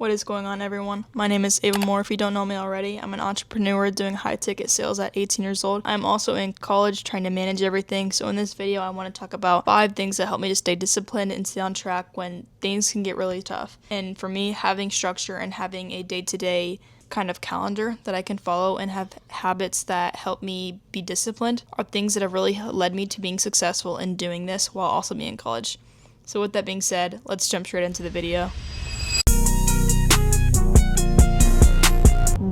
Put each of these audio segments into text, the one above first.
What is going on, everyone? My name is Ava Moore. If you don't know me already, I'm an entrepreneur doing high-ticket sales at 18 years old. I'm also in college trying to manage everything. So in this video, I want to talk about 5 things that help me to stay disciplined and stay on track when things can get really tough. And for me, having structure and having a day-to-day kind of calendar that I can follow and have habits that help me be disciplined are things that have really led me to being successful in doing this while also being in college. So with that being said, let's jump straight into the video.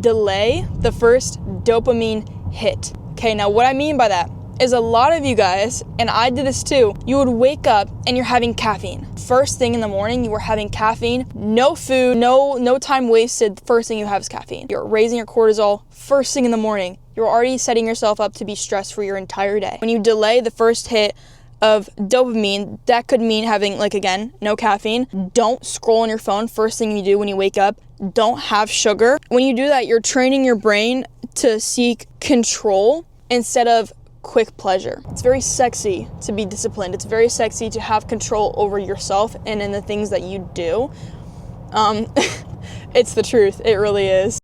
Delay the first dopamine hit. Okay, now what I mean by that is a lot of you guys, and I did this too, you would wake up and you're having caffeine. First thing in the morning, you were having caffeine, no food, no time wasted. First thing you have is caffeine. You're raising your cortisol first thing in the morning. You're already setting yourself up to be stressed for your entire day. When you delay the first hit of dopamine, that could mean having, again, no caffeine. Don't scroll on your phone first thing you do when you wake up. Don't have sugar. When you do that, you're training your brain to seek control instead of quick pleasure. It's very sexy to be disciplined. It's very sexy to have control over yourself and in the things that you do. It's the truth. It really is.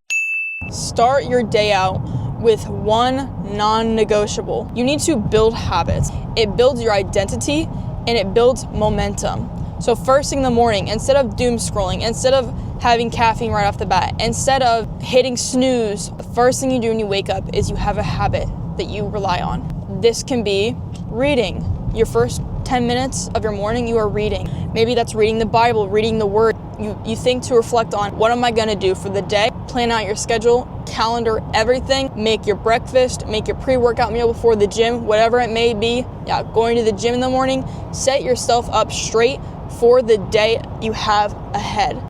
Start your day out with one non-negotiable. You need to build habits. It builds your identity and it builds momentum. So first thing in the morning, instead of doom scrolling, instead of having caffeine right off the bat, instead of hitting snooze, the first thing you do when you wake up is you have a habit that you rely on. This can be reading. Your first 10 minutes of your morning, you are reading. Maybe that's reading the Bible, reading the Word. You think to reflect on, what am I gonna do for the day? Plan out your schedule, calendar everything, make your breakfast, make your pre-workout meal before the gym, whatever it may be. Yeah, going to the gym in the morning, set yourself up straight for the day you have ahead.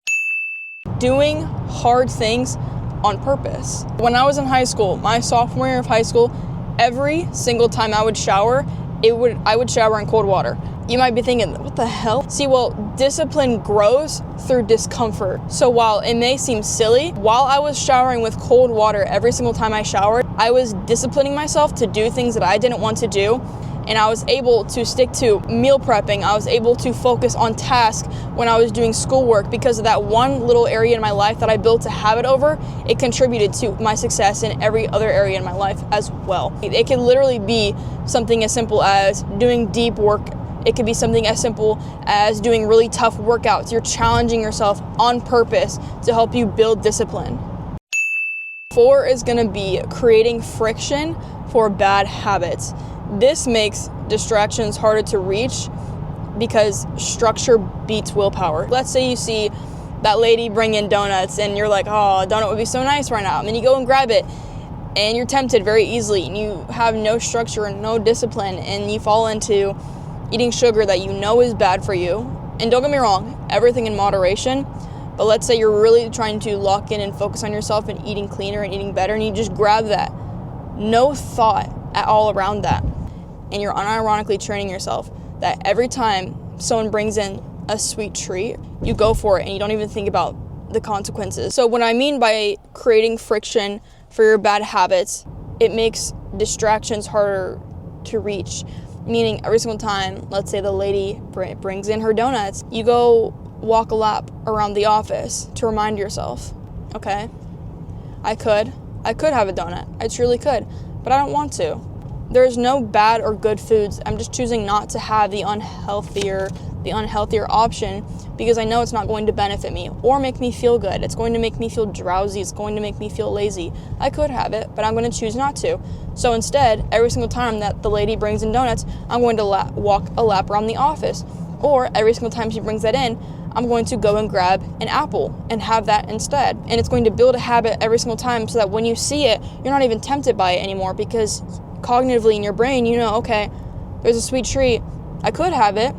Doing hard things on purpose. When I was in high school, my sophomore year of high school, every single time I would shower, I would shower in cold water. You might be thinking, what the hell? See, well, discipline grows through discomfort. So while it may seem silly, while I was showering with cold water every single time I showered, I was disciplining myself to do things that I didn't want to do. And I was able to stick to meal prepping. I was able to focus on tasks when I was doing schoolwork because of that one little area in my life that I built a habit over. It contributed to my success in every other area in my life as well. It can literally be something as simple as doing deep work. It could be something as simple as doing really tough workouts. You're challenging yourself on purpose to help you build discipline. 4 is gonna be creating friction for bad habits. This makes distractions harder to reach because structure beats willpower. Let's say you see that lady bring in donuts and you're like, oh, a donut would be so nice right now. And then you go and grab it and you're tempted very easily and you have no structure and no discipline and you fall into eating sugar that you know is bad for you. And don't get me wrong, everything in moderation. But let's say you're really trying to lock in and focus on yourself and eating cleaner and eating better and you just grab that. No thought at all around that. And you're unironically training yourself that every time someone brings in a sweet treat, you go for it and you don't even think about the consequences. So what I mean by creating friction for your bad habits, it makes distractions harder to reach. Meaning every single time, let's say the lady brings in her donuts, you go walk a lap around the office to remind yourself, okay, I could have a donut. I truly could, but I don't want to. There's no bad or good foods. I'm just choosing not to have the unhealthier option because I know it's not going to benefit me or make me feel good. It's going to make me feel drowsy. It's going to make me feel lazy. I could have it, but I'm going to choose not to. So instead, every single time that the lady brings in donuts, I'm going to walk a lap around the office. Or every single time she brings that in, I'm going to go and grab an apple and have that instead. And it's going to build a habit every single time so that when you see it, you're not even tempted by it anymore because cognitively in your brain, you know, okay, there's a sweet treat. I could have it,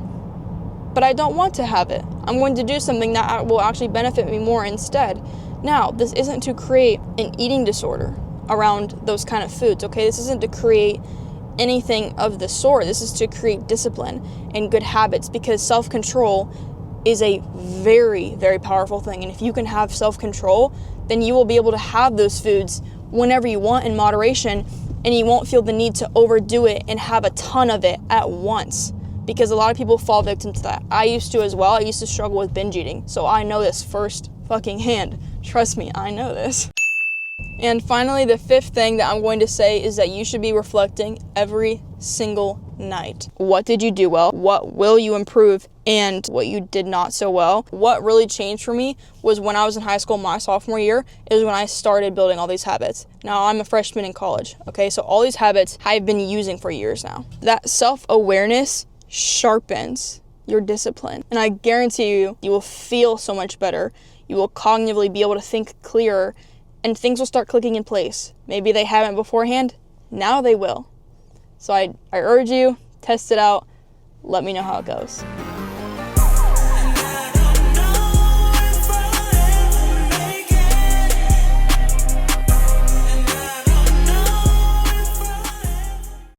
but I don't want to have it. I'm going to do something that will actually benefit me more instead. Now, this isn't to create an eating disorder around those kind of foods, okay? This isn't to create anything of the sort. This is to create discipline and good habits because self-control is a very, very powerful thing. And if you can have self-control, then you will be able to have those foods whenever you want in moderation and you won't feel the need to overdo it and have a ton of it at once. because a lot of people fall victim to that. I used to as well. I used to struggle with binge eating, so I know this first fucking hand. Trust me, I know this. And finally, the fifth thing that I'm going to say is that you should be reflecting every single night. What did you do well? What will you improve? And what you did not so well? What really changed for me was when I was in high school my sophomore year is when I started building all these habits. Now I'm a freshman in college, okay? So all these habits I've been using for years now. That self-awareness sharpens your discipline. And I guarantee you, you will feel so much better. You will cognitively be able to think clearer, and things will start clicking in place. Maybe they haven't beforehand, now they will. So I urge you, test it out, let me know how it goes.